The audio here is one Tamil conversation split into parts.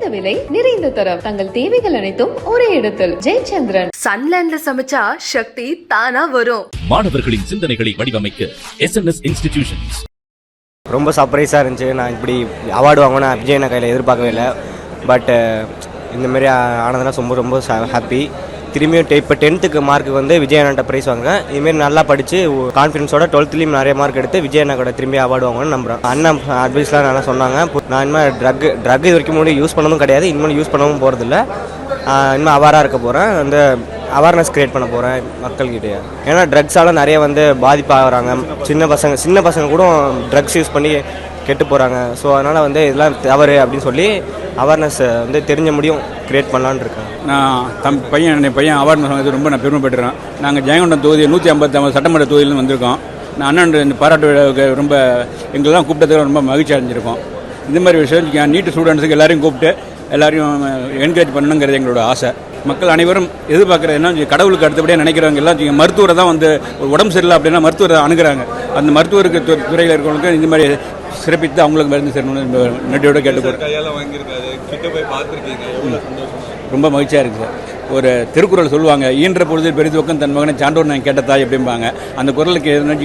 குறைந்த விலை நிறைந்த தரம். தங்கள் தேவைகள் அனைத்தும் ஒரே இடத்தில். ஜெயச்சந்திரன். சன்லேண்ட்ல சமைச்சா சக்தி தானா வரும். மாணவர்களின் சிந்தனைகளை வடிவமைக்க SNS இன்ஸ்டிடியூஷன்ஸ். ரொம்ப சர்ப்ரைஸாக இருந்துச்சு. நான் இப்படி அவார்டு வாங்கினா விஜய் அண்ணா கையில் எதிர்பார்க்கவே இல்லை. பட் இந்தமாரி ஆனதுனா ரொம்ப ரொம்ப ஹாப்பி. திரும்பியும் இப்போ 10th மார்க்கு வந்து விஜய் அண்ணாட்ட ப்ரைஸ் வாங்க. இதுமாரி நல்லா படித்து கான்ஃபிடன்ஸோட 12th நிறைய மார்க் எடுத்து விஜய் அண்ணா கூட திரும்பி அவார்டு வாங்கணும்னு நம்புகிறேன். அண்ணன் அட்வைஸ்லாம் நல்லா சொன்னாங்க. நான் இனிமேல் ட்ரக் இது வரைக்கும் முன்னாடி யூஸ் பண்ணதும் கிடையாது, இனிமேல் யூஸ் பண்ணவும் போகிறதில்ல. இனிமேல் அவேராக இருக்க போகிறேன். அந்த அவேர்னஸ் க்ரியேட் பண்ண போகிறேன் மக்கள்கிட்டே. ஏன்னா ட்ரக்ஸால் நிறைய வந்து பாதிப்பாகிறாங்க. சின்ன பசங்க கூட ட்ரக்ஸ் யூஸ் பண்ணி கெட்டு போகிறாங்க. ஸோ அதனால் வந்து இதெல்லாம் தவறு அப்படின்னு சொல்லி அவேர்னஸ் வந்து தெரிஞ்ச முடியும் க்ரியேட் பண்ணலான்னு இருக்கேன். நான் என் பையன் அவார்டு வாங்கினது ரொம்ப நான் பெருமைப்பட்டுறேன். நாங்கள் ஜெயங்கொண்டம் தொகுதி 159 சட்டமன்ற தொகுதியிலேருந்து வந்திருக்கோம். நான் அண்ணன் இந்த பாராட்டு விழாவுக்கு ரொம்ப எங்களெல்லாம் கூப்பிட்டதுக்கு ரொம்ப மகிழ்ச்சி அடைஞ்சிருக்கோம். இந்த மாதிரி விஷயம் நீட் ஸ்டூடெண்ட்ஸுக்கு எல்லாரையும் கூப்பிட்டு எல்லாரையும் என்கரேஜ் பண்ணணுங்கிறது எங்களோட ஆசை. மக்கள் அனைவரும் எதிர்பார்க்குறது என்ன, கடவுளுக்கு அடுத்தபடியாக நினைக்கிறவங்க எல்லாம் மருத்துவரை தான் வந்து உடம்பு சரியில்லை அப்படின்னா மருத்துவரை அணுகிறாங்க. அந்த மருத்துவருக்கு துறையில் இருக்கிறவங்களுக்கு இந்த மாதிரி சிறப்பித்து அவங்களுக்கு மருந்து சேரணும்னு நன்றியோட கேட்டுக்கொள்கிறேன். ரொம்ப மகிழ்ச்சியாக இருக்குது சார். ஒரு திருக்குறள் சொல்லுவாங்க, ஈன்ற பொழுது பெரிதுவக்கம் தன் மகனை சான்றோர் நான் கேட்ட தாய் அப்படிம்பாங்க. அந்த குரலுக்கு எதுன்னு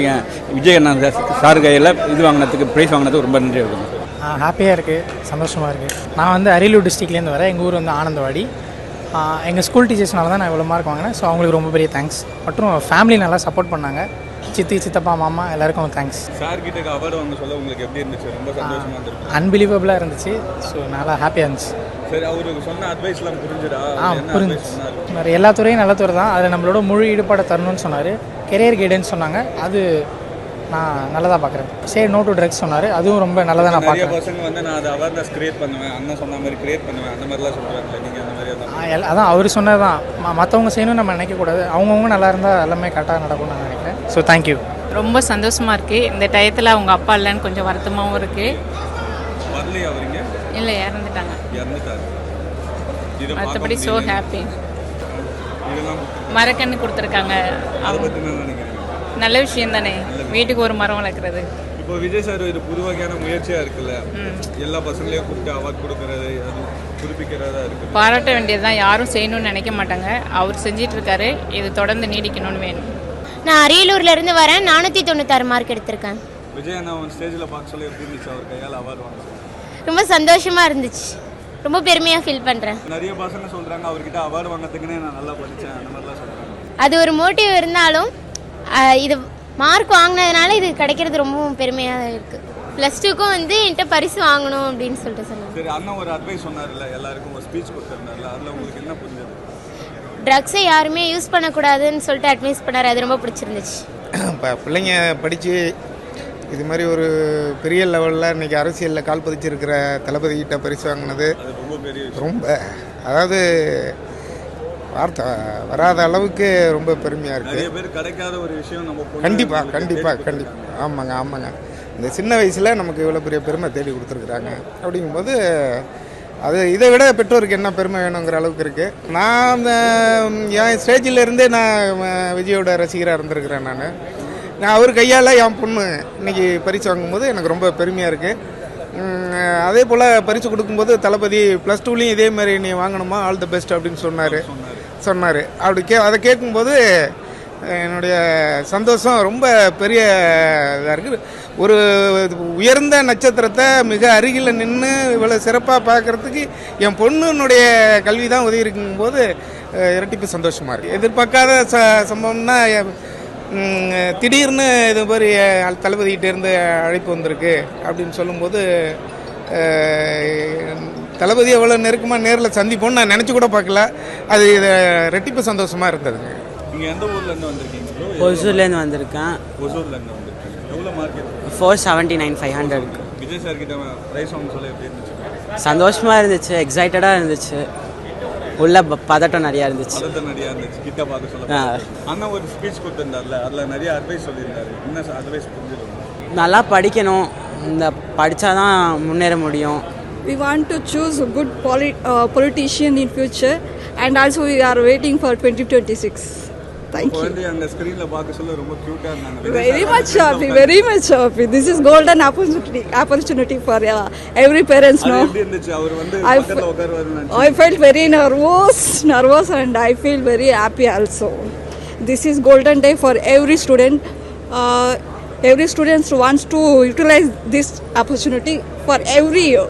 விஜய் அண்ணா சார் கையில் இது வாங்கினதுக்கு ப்ரைஸ் வாங்கினதுக்கு ரொம்ப நன்றி இருக்குது. ஹாப்பியாக இருக்குது, சந்தோஷமாக இருக்குது. நான் வந்து அரியலூர் டிஸ்ட்ரிக்ட்லேருந்து வரேன். எங்கள் ஊர் வந்து ஆனந்தவாடி. எங்கள் ஸ்கூல் டீச்சர்ஸ்னால தான் நான் இவ்வளோ மார்க் வாங்கினேன். ஸோ அவங்களுக்கு ரொம்ப பெரிய தேங்க்ஸ். மற்றும் ஃபேமிலி நல்லா சப்போர்ட் பண்ணாங்க. சித்தப்பா மாமா எல்லாருக்கும் தேங்க்ஸ். சார் கிட்ட அவார்டு வாங்க சொல்ல உங்களுக்கு எப்படி இருந்துச்சு? ரொம்ப சந்தோஷமாக இருந்துச்சு, அன்பிலீவபிளாக இருந்துச்சு. ஸோ நல்லா ஹாப்பியாக இருந்துச்சு. சரி, அவருக்கு சொன்ன அட்வைஸ்லாம் புரிஞ்சுடா? புரிஞ்சுச்சு. வேறு எல்லா துறையும் நல்ல துறை தான், அதில் நம்மளோட முழு ஈடுபாடை தரணும்னு சொன்னார். கெரியர் கைடன்ஸ் சொன்னாங்க, அது நான் நல்லதாக பார்க்குறேன். சரி, நோ டு ட்ரக்ஸ் சொன்னார், அதுவும் ரொம்ப நல்லதாக நான் பார்க்குறேன். பசங்க வந்து நான் அதை அவேர்னஸ் கிரியேட் பண்ணுவேன், அண்ணன் சொன்ன மாதிரி கிரியேட் பண்ணுவேன், அந்த மாதிரிலாம் சொல்கிறாங்க. நீங்கள் அந்த மாதிரி அதான் அவர் சொன்னது தான். மற்றவங்க செய்யணும்னு நம்ம நினைக்கக்கூடாது. அவங்கவுங்க நல்லா இருந்தால் எல்லாமே கரெக்டாக நடக்கும்னு நான் நினைக்கிறேன். So thank you. ரொம்ப சந்தோஷமாக இருக்குது. இந்த டயத்தில் அவங்க அப்பா இல்லைன்னு கொஞ்சம் வருத்தமாகவும் இருக்குது. வரலையா அவருங்க? இல்லை, இறந்துட்டாங்க. மற்றபடி ஸோ ஹாப்பி. மரக்கன்று கொடுத்துருக்காங்க, நல்ல விஷயம் தானே, வீட்டுக்கு ஒரு மரம் வளர்க்குறது. இப்போ விஜய் சார் ஒரு புது வகையான முயற்சியாக இருக்குல்ல, எல்லா பசங்களையும் கூப்பிட்டு அவார்ட் கொடுக்கறது, அது புதுப்பிக்கிறதா இருக்குது. பாராட்ட வேண்டியது தான், யாரும் செய்யணும்னு நினைக்க மாட்டாங்க. அவர் செஞ்சிட்டு இருக்காரு, இது தொடர்ந்து நீடிக்கணும்னு வேணும். நான் அரியலூர்லேருந்து வரேன். 496 மார்க் எடுத்திருக்கேன். விஜய் அண்ணா ஸ்டேஜில் பார்க்க சொல்ல எப்படி இருந்துச்சு? அவர் கையால் அவார்டு வாங்க ரொம்ப சந்தோஷமாக இருந்துச்சு, ரொம்ப பெருமையாக ஃபீல் பண்ணுறேன். நிறைய பசங்க சொல்கிறாங்க அவர்கிட்ட அவார்டு வாங்கிறதுக்குன்னே நான் நல்லா படித்தேன், அந்த மாதிரிலாம் சொல்கிறாங்க. அது ஒரு மோட்டிவ் இருந்தாலும் இது மார்க் வாங்கினதுனால இது கிடைக்கிறது ரொம்பவும் பெருமையாக இருக்குது. +2க்கும் வந்து என்கிட்ட பரிசு வாங்கணும் அப்படின்னு சொல்லிட்டு சொன்னாங்க. சரி, அண்ணன் ஒரு அட்வைஸ் சொன்னார்ல, எல்லாருக்கும் ஒரு ஸ்பீச் கொடுத்துருந்தார்ல, அதில் உங்களுக்கு என்ன புரிஞ்சது? ட்ரக்ஸை யாருமே யூஸ் பண்ணக்கூடாதுன்னு சொல்லிட்டு அட்வைஸ் பண்ணார், அது ரொம்ப பிடிச்சிருந்துச்சு. இப்போ பிள்ளைங்க படித்து இது மாதிரி ஒரு பெரிய லெவலில் இன்றைக்கி அரசியலில் கால் பதிச்சிருக்கிற தளபதிகிட்ட பரிசு வாங்கினது ரொம்ப, அதாவது வார்த்தை வராத அளவுக்கு ரொம்ப பெருமையாக இருக்குது. கிடைக்காத ஒரு விஷயம் நம்ம கண்டிப்பாக ஆமாங்க. இந்த சின்ன வயசில் நமக்கு இவ்வளோ பெரிய பெருமை தேடி கொடுத்துருக்குறாங்க. அப்படிங்கும்போது அது இதை விட பெற்றோருக்கு என்ன பெருமை வேணுங்கிற அளவுக்கு இருக்குது. நான் அந்த என் ஸ்டேஜிலேருந்தே நான் விஜயோட ரசிகராக இருந்திருக்கிறேன். நான் அவர் கையால் என் பொண்ணு இன்றைக்கி பரிசு வாங்கும்போது எனக்கு ரொம்ப பெருமையாக இருக்குது. அதே போல் பரிசு கொடுக்கும்போது தளபதி +2லையும் இதே மாதிரி நீ வாங்கணுமா, ஆல் தி பெஸ்ட் அப்படின்னு சொன்னார். அப்படி அதை கேட்கும்போது என்னுடைய சந்தோஷம் ரொம்ப பெரிய இதாக இருக்குது. ஒரு உயர்ந்த நட்சத்திரத்தை மிக அருகில் நின்று இவ்வளோ சிறப்பாக பார்க்குறதுக்கு என் பொண்ணுனுடைய கல்வி தான் உதவி இருக்கும்போது இரட்டிப்பு சந்தோஷமாக இருக்குது. எதிர்பார்க்காத சம்பவம்னா திடீர்னு இது மாதிரி தளபதிகிட்டேருந்து அழைப்பு வந்திருக்கு அப்படின்னு சொல்லும்போது தளபதி எவ்வளோ நெருக்கமாக நேரில் சந்திப்போன்னு நான் நினச்சி கூட பார்க்கல. அது இது ரெட்டிப்பு சந்தோஷமாக இருந்ததுங்க. நீங்கள் எந்த ஊர்லேருந்து வந்திருக்கீங்க? ஒசூர்லேருந்து வந்திருக்கேன். ஒசூர்லேருந்து வந்திருக்கீங்க. எவ்வளோ மார்க்? 479/500. விஜய் சார் கிட்ட ப்ரைஸ் வாங்க சொல்ல எப்படி இருந்துச்சு? சந்தோஷமாக இருந்துச்சு, எக்ஸைட்டடாக இருந்துச்சு, உள்ள பதட்டம் நிறையா இருந்துச்சு. கிட்ட பார்க்க சொல்ல அண்ணா ஒரு ஸ்பீச் கொடுத்துருந்தார்ல, அதில் நிறைய அட்வைஸ் சொல்லியிருந்தாரு. என்ன அட்வைஸ் புரிஞ்சுக்கணும்? நல்லா படிக்கணும், இந்த படித்தா தான் முன்னேற முடியும். We want to choose a good politician in future, and also we are waiting for 2026. Thank you. குழந்தை அங்க ஸ்கிரீன்ல பார்க்க சொல்ல ரொம்ப கியூட்டா இருந்தாங்க. Very much happy, very much happy. This is golden opportunity for every parents, no? எப்படி இருந்துச்சு அவர் வந்து பக்கத்துல உட்கார்வாருன்னு? I felt very nervous and I feel very happy also. This is golden day for every student. Every student wants to utilize this opportunity for every year.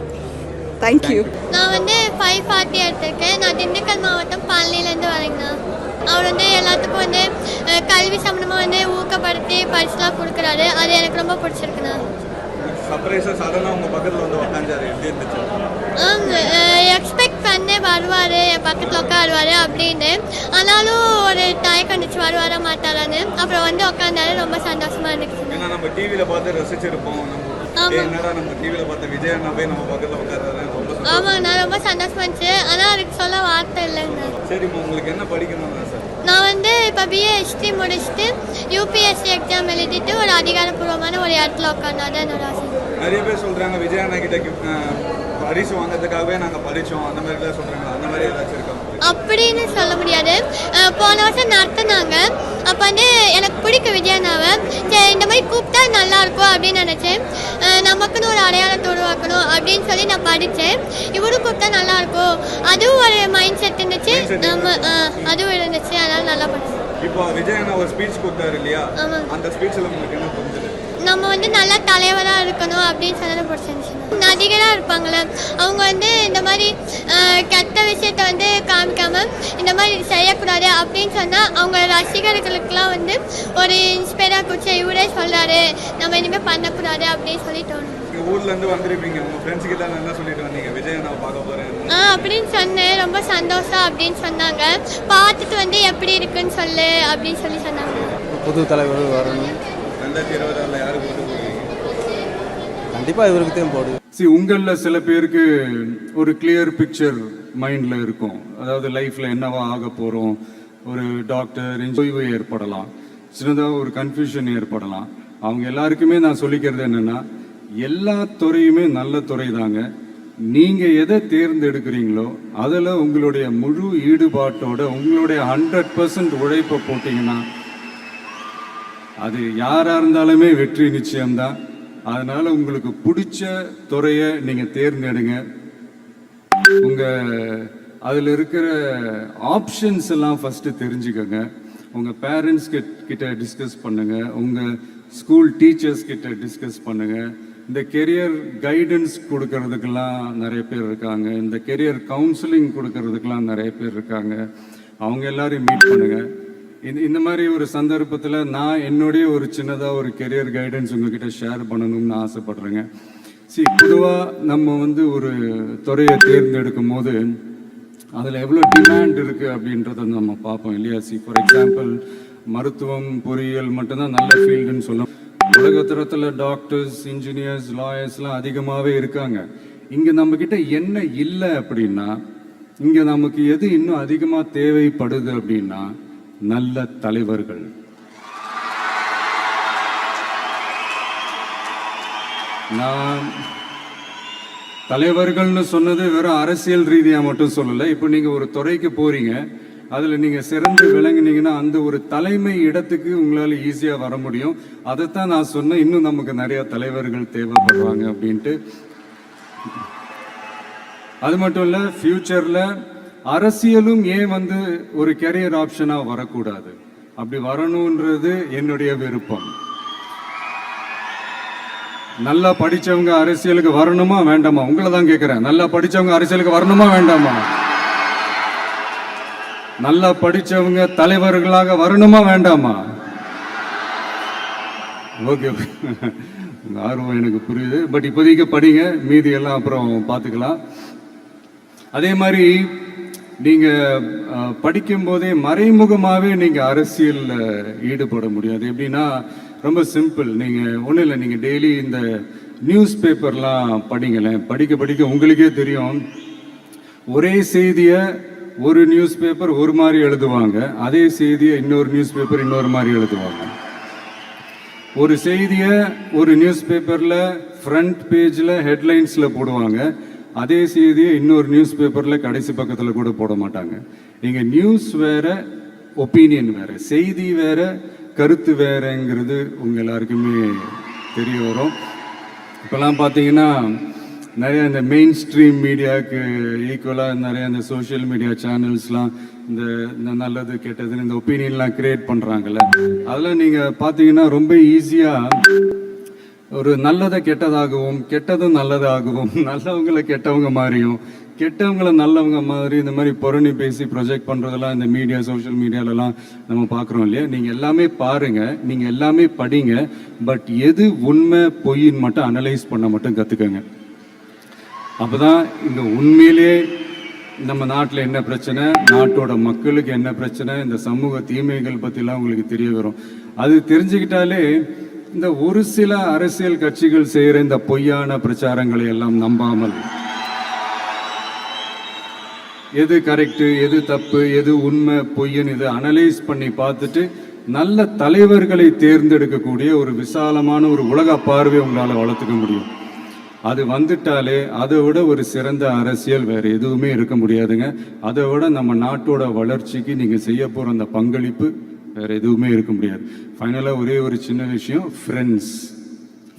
Thank you. நான் வந்து 540 எடுத்திருக்கேன். நான் திண்டுக்கல் மாவட்டம் பாலனிலேருந்து வரேங்கண்ணா. அவர் வந்து எல்லாத்துக்கும் வந்து கல்வி சம்பந்தமாக வந்து ஊக்கப்படுத்தி பரிசுலாம் கொடுக்குறாரு. அது எனக்கு ரொம்ப பிடிச்சிருக்குண்ணா. சர்ப்ரைஸா சடனா உங்க பக்கத்துல வந்து உட்கார்ந்தாரு. எப்படி இருந்துச்சு? எக்ஸ்பெக்ட் பண்ணே வருவார், என் பக்கத்தில் உட்காருவார் அப்படின்னு. ஆனாலும் ஒரு தயக்கம் இருந்துச்சு வருவார மாட்டாரான்னு. அப்புறம் வந்து உட்காந்தாரு. ரொம்ப சந்தோஷமா இருந்துச்சு. ஏன்னா நம்ம டிவியில் பார்த்து ரசிச்சிருப்போம். என்னடா நம்ம டிவியில் பார்த்த விஜய் அண்ணா போய் நம்ம பக்கத்தில் உட்கார்றாரு. ஆமாங்கண்ணா, ரொம்ப சந்தோஷமா இருந்துச்சு. ஆனால் அதுக்கு சொல்ல வார்த்தை இல்லைங்கண்ணா. சரிம்மா, உங்களுக்கு என்ன படிக்கணும்னா சார்? நான் வந்து இப்போ பிஏ ஹிஸ்ட்ரி முடிச்சுட்டு யூபிஎஸ்சி எக்ஸாம் எழுதிட்டு ஒரு அதிகாரப்பூர்வமான ஒரு இடத்துல உட்காந்தா தான் என்னோட ஆசை. நிறைய பேர் சொல்கிறாங்க விஜய் அண்ணா கிட்ட பரிசு வாங்கிறதுக்காகவே நாங்கள் படித்தோம் அந்த மாதிரிலாம் சொல்கிறாங்க. அந்த மாதிரி ஏதாச்சும் இருக்கா? அப்படின்னு சொல்ல முடியாது. போன வருஷம் நடத்தினாங்க. அப்போ வந்து எனக்கு பிடிக்கும் விஜயண்ணாவை. சரி, இந்த மாதிரி கூப்பிட்டா நல்லாயிருக்கும் அப்படின்னு நினச்சேன். நமக்குன்னு ஒரு அடையாளத்தை உருவாக்கணும் அப்படின்னு சொல்லி நான் படித்தேன். இவரும் கூப்பிட்டா நல்லாயிருக்கும், அதுவும் ஒரு மைண்ட் செட் இருந்துச்சு. நம்ம அதுவும் இருந்துச்சு. அதனால் நல்லா படிச்சேன். இப்போ விஜய் அண்ணா ஒரு ஸ்பீச் கொடுத்தாரு இல்லையா? அந்த ஸ்பீச்சில் உங்களுக்கு என்ன புரிஞ்சது? நம்ம வந்து நல்லா தலைவராக இருக்கணும் அப்படின்னு சொன்னது பிடிச்சிருந்துச்சு. நடிகராக இருப்பாங்களே அவங்க வந்து இந்த மாதிரி கெட்ட விஷயத்த வந்து காமிக்காம இந்த மாதிரி செய்யக்கூடாது அப்படின்னு சொன்னால் அவங்க ரசிகர்களுக்கெல்லாம் வந்து ஒரு இன்ஸ்பைராக குடிச்ச இவரே சொல்கிறாரு நம்ம இனிமேல் பண்ணக்கூடாது அப்படின்னு சொல்லி தோணும். ஊர்ல இருந்து வந்திருப்பீங்க, உங்க ஃப்ரெண்ட்ஸ் கிட்ட என்ன சொல்லிட்டு வந்தீங்க? விஜய் அண்ணா பார்க்க போறேன் அப்படின்னு சொன்னேன். ரொம்ப சந்தோஷம் அப்படின்னு சொன்னாங்க. பார்த்துட்டு வந்து எப்படி இருக்குன்னு சொல்லு அப்படின்னு சொல்லி சொன்னாங்க. புது தலைவர் வரணும். 2026 யாருக்கு ஓட்டு போடுவீங்க? கண்டிப்பாக இவருக்கு தான் போடுது. உங்களில் சில பேருக்கு ஒரு கிளியர் பிக்சர் மைண்டில் இருக்கும். அதாவது லைஃப்பில் என்னவா ஆக போகிறோம், ஒரு டாக்டர் ஓய்வு ஏற்படலாம், சின்னதாக ஒரு கன்ஃபியூஷன் ஏற்படலாம். அவங்க எல்லாருக்குமே நான் சொல்லிக்கிறது என்னென்னா, எல்லா துறையுமே நல்ல துறை தாங்க. நீங்கள் எதை தேர்ந்தெடுக்கிறீங்களோ அதில் உங்களுடைய முழு ஈடுபாட்டோட உங்களுடைய 100% உழைப்பை போட்டிங்கன்னா அது யாராக இருந்தாலுமே வெற்றி நிச்சயம்தான். அதனால் உங்களுக்கு பிடிச்ச துறையை நீங்கள் தேர்ந்தெடுங்க. அதில் இருக்கிற ஆப்ஷன்ஸ் எல்லாம் ஃபஸ்ட்டு தெரிஞ்சுக்கோங்க. உங்கள் பேரண்ட்ஸ் கிட்ட டிஸ்கஸ் பண்ணுங்கள், உங்கள் ஸ்கூல் டீச்சர்ஸ் கிட்ட டிஸ்கஸ் பண்ணுங்கள். இந்த கெரியர் கைடன்ஸ் கொடுக்கறதுக்கெல்லாம் நிறைய பேர் இருக்காங்க. இந்த கெரியர் கவுன்சிலிங் கொடுக்கறதுக்கெல்லாம் நிறைய பேர் இருக்காங்க. அவங்க எல்லாரையும் மீட் பண்ணுங்கள். இந்த மாதிரி ஒரு சந்தர்ப்பத்தில் நான் என்னுடைய ஒரு சின்னதாக ஒரு கெரியர் கைடன்ஸ் உங்ககிட்ட ஷேர் பண்ணணும்னு ஆசைப்படுறேங்க. பொதுவாக நம்ம வந்து ஒரு துறையை தேர்ந்தெடுக்கும் போது அதில் எவ்வளோ டிமாண்ட் இருக்குது அப்படின்றத நம்ம பார்ப்போம் இல்லையா? ஃபார் எக்ஸாம்பிள், மருத்துவம் பொறியியல் மட்டும்தான் நல்ல ஃபீல்டுன்னு சொல்லலாம். உலகத்தரத்தில் டாக்டர்ஸ், இன்ஜினியர்ஸ், லாயர்ஸ்லாம் அதிகமாகவே இருக்காங்க. இங்கே நம்மக்கிட்ட என்ன இல்லை அப்படின்னா, இங்கே நமக்கு எது இன்னும் அதிகமாக தேவைப்படுது அப்படின்னா நல்ல தலைவர்கள். நான் தலைவர்கள்னு சொன்னது வெறும் அரசியல் ரீதியாக மட்டும் சொல்லலை. இப்போ நீங்கள் ஒரு துறைக்கு போறீங்க, அதில் நீங்கள் சிறந்து விளங்குனீங்கன்னா அந்த ஒரு தலைமை இடத்துக்கு உங்களால் ஈஸியாக வர முடியும். அதைத்தான் நான் சொன்னேன், இன்னும் நமக்கு நிறைய தலைவர்கள் தேவைப்படுறாங்க அப்படின்ட்டு. அது மட்டும் இல்லை, ஃபியூச்சரில் அரசியலும் ஏன் வந்து ஒரு கெரியர் ஆப்ஷனாக வரக்கூடாது? அப்படி வரணுன்றது என்னுடைய விருப்பம். நல்லா படித்தவங்க அரசியலுக்கு வரணுமா வேண்டாமா? உங்களை தான் கேட்குறேன். நல்லா படித்தவங்க அரசியலுக்கு வரணுமா வேண்டாமா? நல்லா படித்தவங்க தலைவர்களாக வரணுமா வேண்டாமா? ஓகே, ஆர்வம் எனக்கு புரியுது. பட் இப்போதைக்கு படிங்க, மீதி எல்லாம் அப்புறம் பார்த்துக்கலாம். அதே மாதிரி நீங்கள் படிக்கும்போதே மறைமுகமாகவே நீங்கள் அரசியலில் ஈடுபட முடியாது. எப்படின்னா, ரொம்ப சிம்பிள். நீங்கள் ஒன்றும் இல்லை, நீங்கள் டெய்லி இந்த நியூஸ் பேப்பர்லாம் படிங்களேன். படிக்க படிக்க உங்களுக்கே தெரியும், ஒரே செய்தியை ஒரு நியூஸ் பேப்பர் ஒரு மாதிரி எழுதுவாங்க, அதே செய்தியை இன்னொரு நியூஸ் பேப்பர் இன்னொரு மாதிரி எழுதுவாங்க. ஒரு செய்தியை ஒரு நியூஸ் பேப்பரில் ஃப்ரண்ட் பேஜில் ஹெட்லைன்ஸில் போடுவாங்க, அதே செய்தியை இன்னொரு நியூஸ் பேப்பரில் கடைசி பக்கத்தில் கூட போட மாட்டாங்க. நீங்கள் நியூஸ் வேற, ஒப்பீனியன் வேறு, செய்தி வேறு, கருத்து வேறுங்கிறது உங்கள் எல்லாருக்குமே தெரிய வரும். இப்போல்லாம் பார்த்தீங்கன்னா நிறைய இந்த மெயின் ஸ்ட்ரீம் மீடியாவுக்கு ஈக்குவலாக நிறைய இந்த சோஷியல் மீடியா சேனல்ஸ்லாம் இந்த நல்லது கெட்டதுன்னு இந்த ஒப்பீனியன்லாம் க்ரியேட் பண்ணுறாங்கல்ல. அதில் நீங்கள் பார்த்தீங்கன்னா ரொம்ப ஈஸியாக ஒரு நல்லதை கெட்டதாகவும் கெட்டதும் நல்லதாகவும் நல்லவங்களை கெட்டவங்க மாதிரியும் கெட்டவங்களை நல்லவங்க மாதிரி இந்த மாதிரி புரணி பேசி ப்ரொஜெக்ட் பண்ணுறதெல்லாம் இந்த மீடியா சோஷியல் மீடியாலலாம் நம்ம பார்க்குறோம் இல்லையா. நீங்கள் எல்லாமே பாருங்கள், நீங்கள் எல்லாமே படிங்க, பட் எது உண்மை பொய்ன்னு மட்டும் அனலைஸ் பண்ண மட்டும் கற்றுக்கங்க. அப்போ தான் இந்த உண்மையிலே நம்ம நாட்டில் என்ன பிரச்சனை, நாட்டோட மக்களுக்கு என்ன பிரச்சனை, இந்த சமூக தீமைகள் பற்றிலாம் உங்களுக்கு தெரிய வரும். அது தெரிஞ்சுக்கிட்டாலே இந்த ஒரு சில அரசியல் கட்சிகள் செய்கிற இந்த பொய்யான பிரச்சாரங்களை எல்லாம் நம்பாமல் எது கரெக்டு, எது தப்பு, எது உண்மை பொய்ன்னு இதை அனலைஸ் பண்ணி பார்த்துட்டு நல்ல தலைவர்களை தேர்ந்தெடுக்கக்கூடிய ஒரு விசாலமான ஒரு உலக பார்வை உங்களால் வளர்த்துக்க முடியும். அது வந்துட்டாலே அதை விட ஒரு சிறந்த அரசியல் வேறு எதுவுமே இருக்க முடியாதுங்க. அதை விட நம்ம நாட்டோட வளர்ச்சிக்கு நீங்கள் செய்ய போகிற அந்த பங்களிப்பு வேறு எதுவுமே இருக்க முடியாது. ஃபைனலாக ஒரே ஒரு சின்ன விஷயம்,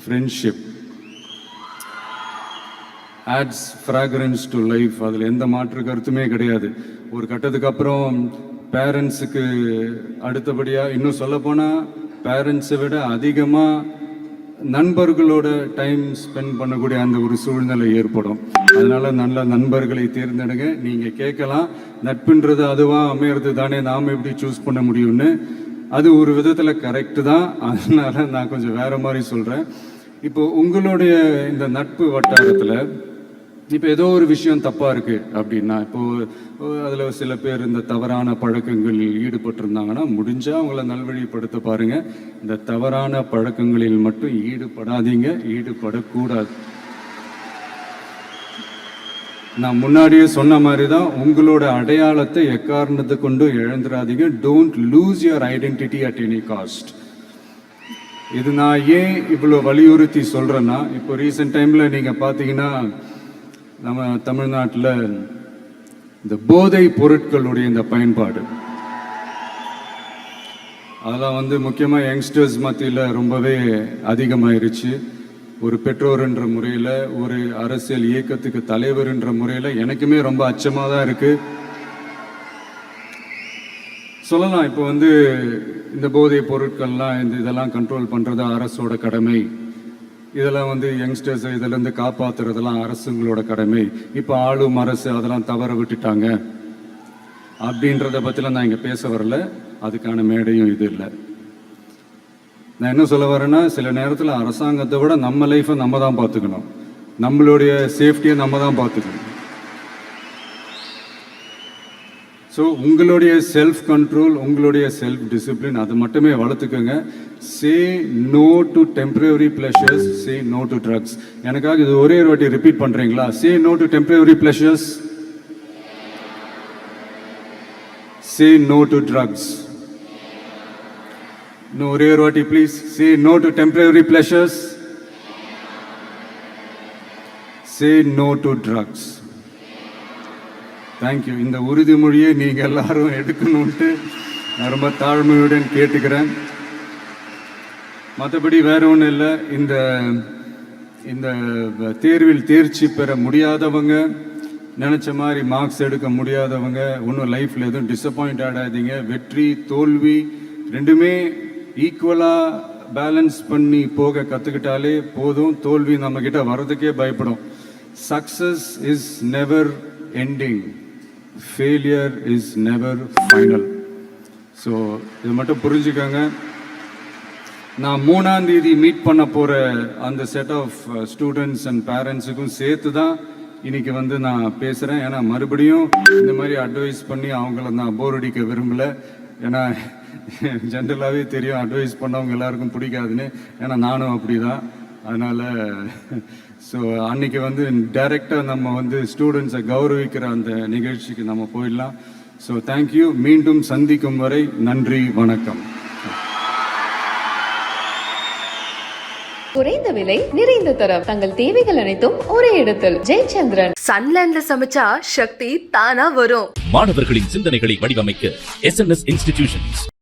friendship adds fragrance to life. அதில் எந்த மாற்று கருத்துமே கிடையாது. ஒரு கட்டத்துக்கு அப்புறம் பேரண்ட்ஸுக்கு அடுத்தபடியாக இன்னும் சொல்லப்போனால் பேரண்ட்ஸை விட அதிகமாக நண்பர்களோட டைம் ஸ்பெண்ட் பண்ணக்கூடிய அந்த ஒரு சூழ்நிலை ஏற்படும். அதனால் நல்ல நண்பர்களை தேர்ந்தெடுங்க. நீங்கள் கேட்கலாம், நட்புன்றது அதுவாக அமையிறது தானே, நாம் எப்படி சூஸ் பண்ண முடியும்னு. அது ஒரு விதத்தில் கரெக்டு தான். அதனால் நான் கொஞ்சம் வேறு மாதிரி சொல்கிறேன். இப்போது உங்களுடைய இந்த நட்பு வட்டாரத்தில் இப்போ ஏதோ ஒரு விஷயம் தப்பாக இருக்குது அப்படின்னா, இப்போது அதில் சில பேர் இந்த தவறான பழக்கங்களில் ஈடுபட்டிருந்தாங்கன்னா முடிஞ்சால் அவங்கள நல்வழிப்படுத்த பாருங்கள். இந்த தவறான பழக்கங்களில் மட்டும் ஈடுபடாதீங்க, ஈடுபடக்கூடாது. நான் முன்னாடியே சொன்ன மாதிரி தான், உங்களோட அடையாளத்தை எக்காரணத்தை கொண்டு இழந்துடாதீங்க. Don't lose your identity at any cost. இது நான் ஏன் இவ்வளோ வலியுறுத்தி சொல்கிறேன்னா, இப்போ ரீசெண்ட் டைமில் நீங்கள் பார்த்தீங்கன்னா நம்ம தமிழ்நாட்டில் இந்த போதை பொருட்களுடைய இந்த பயன்பாடு அதெல்லாம் முக்கியமாக யங்ஸ்டர்ஸ் மத்தியில் ரொம்பவே அதிகமாயிருச்சு. ஒரு பெற்றோர் என்ற முறையில், ஒரு அரசியல் இயக்கத்துக்கு தலைவர் என்ற முறையில் எனக்குமே ரொம்ப அச்சமாக தான் இருக்குது. சொல்லலாம், இப்போ இந்த போதை பொருட்கள்லாம் இதெல்லாம் கண்ட்ரோல் பண்ணுறது அரசோட கடமை, இதெல்லாம் யங்ஸ்டர்ஸை இதிலேருந்து காப்பாற்றுறதெல்லாம் அரசுங்களோட கடமை. இப்போ ஆளும் அரசு அதெல்லாம் தவற விட்டுட்டாங்க அப்படின்றத பற்றிலாம் நான் இங்கே பேச வரல. அதுக்கான மேடையும் இது இல்லை. நான் என்ன சொல்ல வரேன்னா, சில நேரத்தில் அரசாங்கத்தை விட நம்ம லைஃப்பை நம்ம தான் பார்த்துக்கணும், நம்மளுடைய சேஃப்டியை நம்ம தான் பார்த்துக்கணும். ஸோ உங்களுடைய செல்ஃப் கண்ட்ரோல், உங்களுடைய செல்ஃப் டிசிப்ளின் அது மட்டுமே வளர்த்துக்கோங்க. Say no to temporary pleasures, say no to drugs. எனக்காக இது ஒரே ஒரு வாட்டி ரிப்பீட் பண்ணுறீங்களா? Say no to temporary pleasures, say no to drugs. இன்னும் ஒரே ஒரு வாட்டி please. Say no to temporary pleasures, say no to drugs. Thank you. இந்த உறுதிமொழியை நீங்கள் எல்லாரும் எடுக்கணும்ட்டு நான் ரொம்ப தாழ்மையுடன் கேட்டுக்கிறேன். மற்றபடி வேற ஒன்றும் இல்லை. இந்த தேர்வில் தேர்ச்சி பெற முடியாதவங்க, நினச்ச மாதிரி மார்க்ஸ் எடுக்க முடியாதவங்க ஒன்றும் லைஃப்பில் எதுவும் டிசப்பாயிண்ட் ஆகாதீங்க. வெற்றி தோல்வி ரெண்டுமே ஈக்குவலாக பேலன்ஸ் பண்ணி போக கற்றுக்கிட்டாலே போதும். தோல்வி நம்மக்கிட்ட வர்றதுக்கே பயப்படும். Success is never ending, failure is never final. So இது மட்டும் புரிஞ்சுக்கோங்க. நான் 3ஆம் தேதி மீட் பண்ண போகிற அந்த செட் ஆஃப் ஸ்டூடெண்ட்ஸ் அண்ட் பேரண்ட்ஸுக்கும் சேர்த்து தான் இன்னைக்கு நான் பேசுகிறேன். ஏன்னா மறுபடியும் இந்த மாதிரி அட்வைஸ் பண்ணி அவங்கள நான் போர் அடிக்க விரும்பலை. ஏன்னா ஜென்ரலாகவே தெரியும் அட்வைஸ் பண்ணவங்க எல்லாருக்கும் பிடிக்காதுன்னு. ஏன்னா நானும் அப்படி தான். அதனால் ஸோ அன்றைக்கி டைரெக்டாக நம்ம ஸ்டூடெண்ட்ஸை கௌரவிக்கிற அந்த நிகழ்ச்சிக்கு நம்ம போயிடலாம். So thank you. மீண்டும் சந்திக்கும் வரை நன்றி, வணக்கம். குறைந்த விலை நிறைந்த தரம் தங்கள் தேவைகள் அனைத்தும் ஒரே இடத்தில் ஜெயச்சந்திரன். சன்லேண்ட்ல சமைச்சா சக்தி தானா வரும். மாணவர்களின் சிந்தனைகளை வடிவமைக்க SNS இன்ஸ்டிடியூஷன்ஸ்.